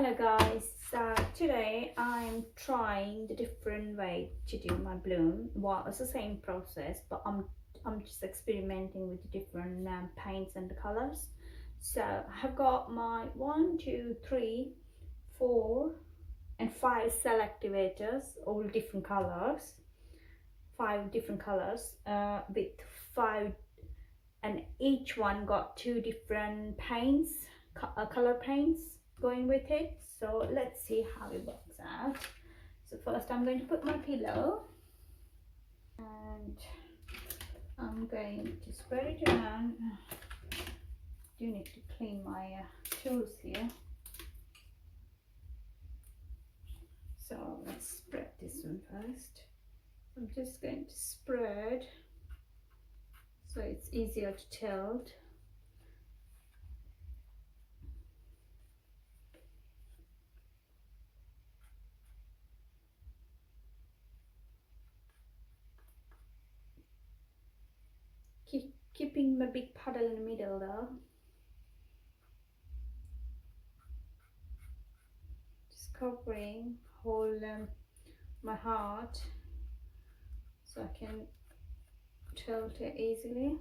Hello guys, so today I'm trying the different way to do my bloom. Well, it's the same process, but I'm just experimenting with the different paints and the colors. So I have got my 1, 2, 3, 4 and 5 cell activators, all different colors, 5 different colors with 5, and each one got 2 different paints, color paints going with it. So let's see how it works out. So first I'm going to put my pillow and I'm going to spread it around. I do need to clean my tools here. So let's spread this one first. I'm just going to spread so it's easier to tilt. Keeping my big puddle in the middle though. Just covering whole my heart so I can tilt it easily.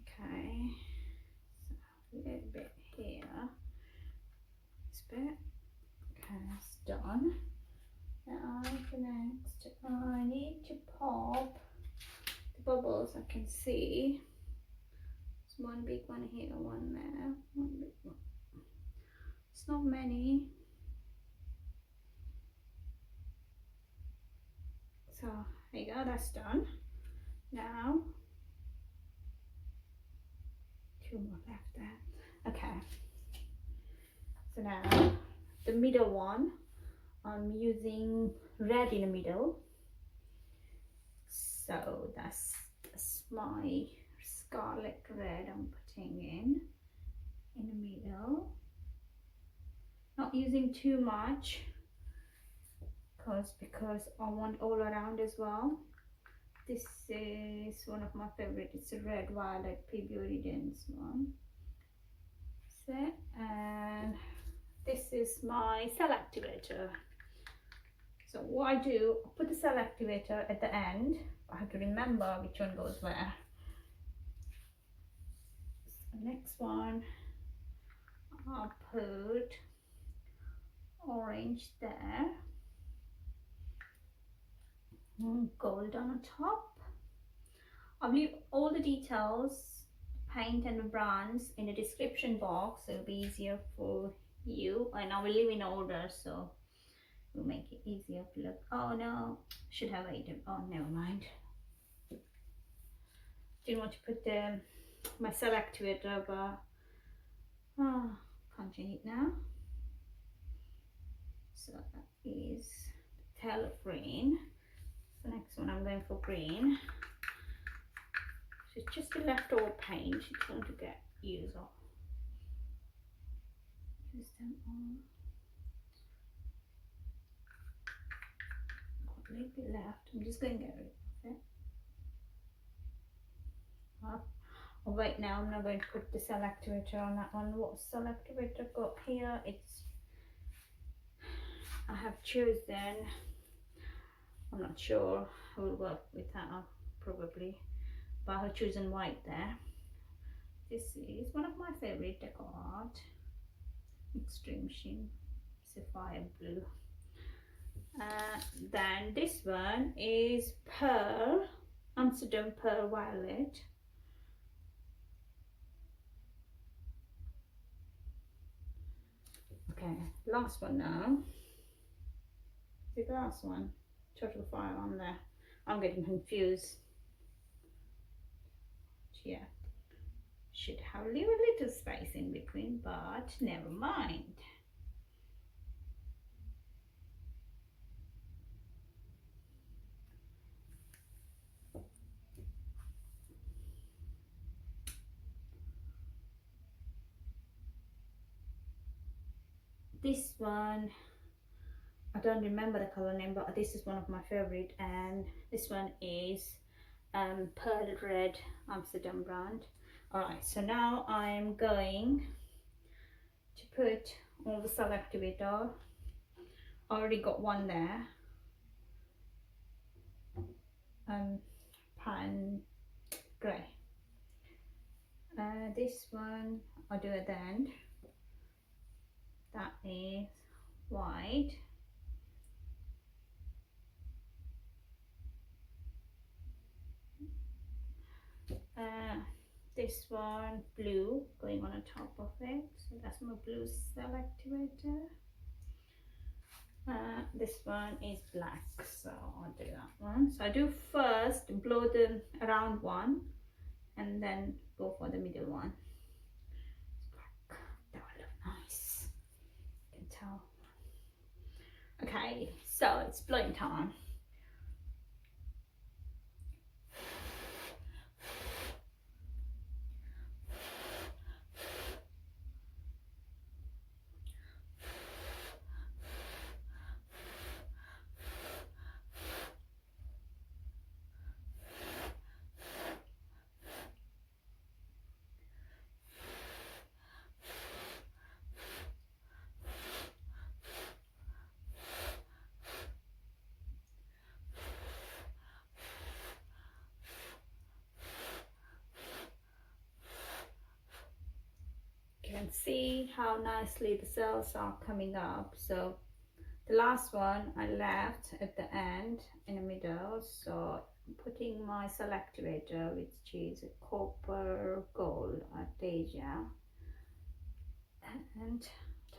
Okay, so a little bit here, this bit. Okay, that's done. Now for next, I need to pop the bubbles. I can see there's one big one here, one there, one big one. It's not many. So there you go, that's done. Now 2 more left there. Okay, so now the middle one, I'm using red in the middle. So that's my Scarlet Red I'm putting in the middle. Not using too much because I want all around as well. This is one of my favorite. It's a red violet Pebeo Iridescent one. So, and this is my cell activator. So what I do, I put the cell activator at the end. I have to remember which one goes where. So next one, I'll put orange there. Gold on the top. I'll leave all the details, paint and the brands in the description box, so it'll be easier for you, and I will leave in order so it will make it easier to look. Oh no, should have waited. Oh, never mind. Didn't want to put my cell activator, but can't change it now. So that is Phthalo green. The next one I'm going for green. So it's just the leftover paint you want to get use of. Use them all. Got a little bit left. I'm just going to get rid of it. Oh wait, now I'm not going to put the cell activator on that one. What cell activator I've got here? I have chosen. I'm not sure I will work with that probably, but I have chosen white there. This is one of my favorite DecoArt Extreme Sheen Sapphire blue. Then this one is Pearl, Amsterdam Pearl Violet. Okay, last one now. The last one. Total fire on there. I'm getting confused. Yeah, should have leave a little space in between, but never mind. This one, I don't remember the color name, but this is one of my favorite, and this one is Pearl Red Amsterdam brand. Alright, so now I'm going to put all the cell activator. I already got one there. Pan grey. This one I'll do at the end. That is white. This one blue going on top of it, so that's my blue cell activator. This one is black, so I'll do that one. So I do first blow the around one and then go for the middle one. That will look nice, you can tell. Okay, so it's blowing time. Can see how nicely the cells are coming up. So the last one I left at the end in the middle, so I'm putting my cell activator, which is a copper gold Arteza, and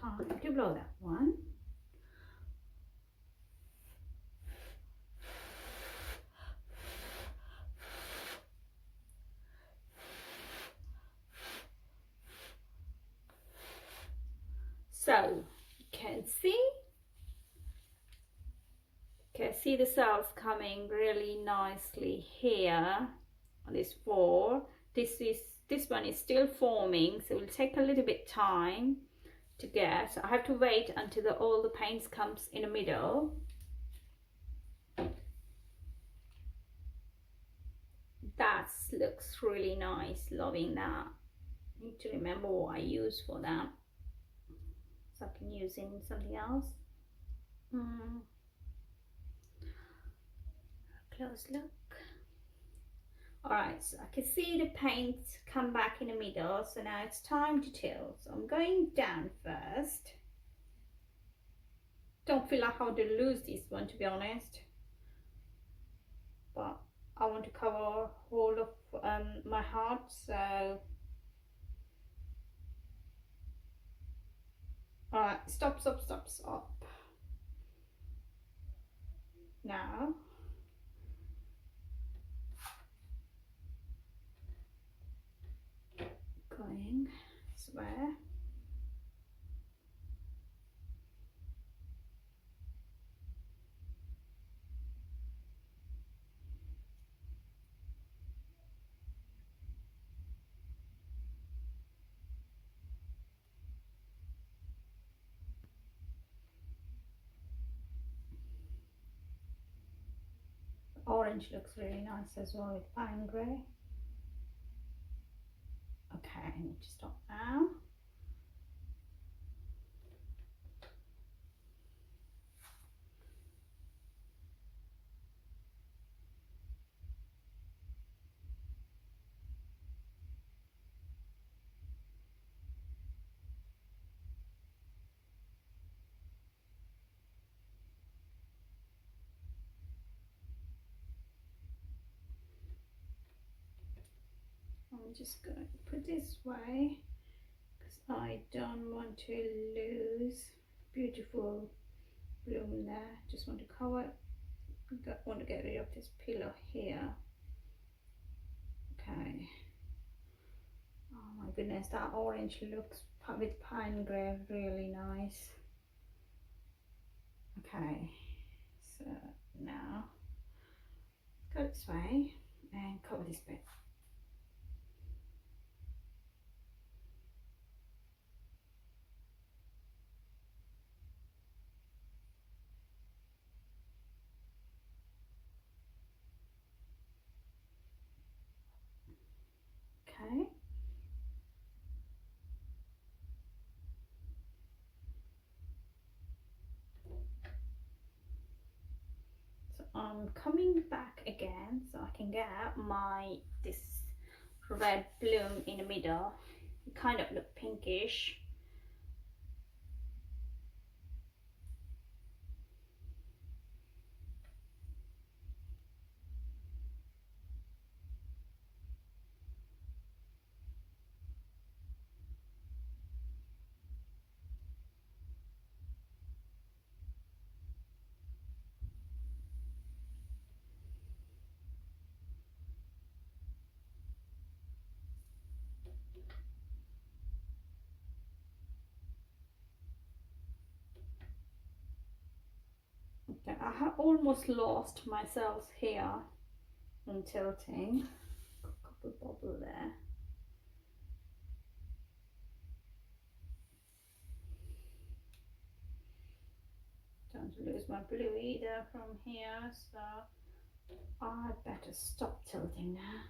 time to blow that one. So you can see the cells coming really nicely here on this four. This one is still forming, so it will take a little bit time to get. So I have to wait until all the paints comes in the middle. That looks really nice, loving that. I need to remember what I use for that, so I can use in something else. Close look. Alright, so I can see the paint come back in the middle, so now it's time to tilt. So I'm going down first. Don't feel like I want to lose this one, to be honest, but I want to cover all of my heart, so alright, stop. Now going square. Orange looks really nice as well with pine grey. Okay, I need to stop now. I'm just going to put this way because I don't want to lose beautiful bloom there. Just want to cover, want to get rid of this pillar here. Okay. Oh my goodness, that orange looks with pine grey really nice. Okay, so now go this way and cover this bit. Okay. I'm coming back again so I can get my this red bloom in the middle. It kind of look pinkish. Okay, I have almost lost myself here on tilting. Got a couple bubble there. Don't lose my blue either from here, so I better stop tilting now.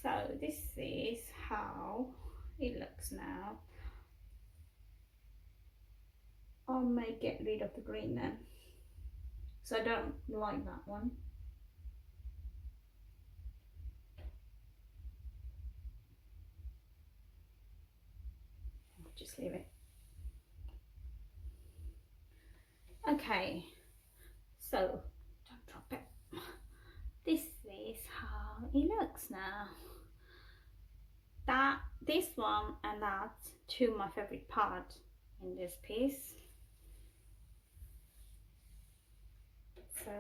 So this is how it looks now. I may get rid of the green then, so I don't like that one. I'll just leave it. Okay, so don't drop it. This is how it looks now. This one and that, two of my favorite parts in this piece. So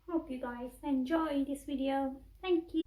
hope you guys enjoy this video. Thank you.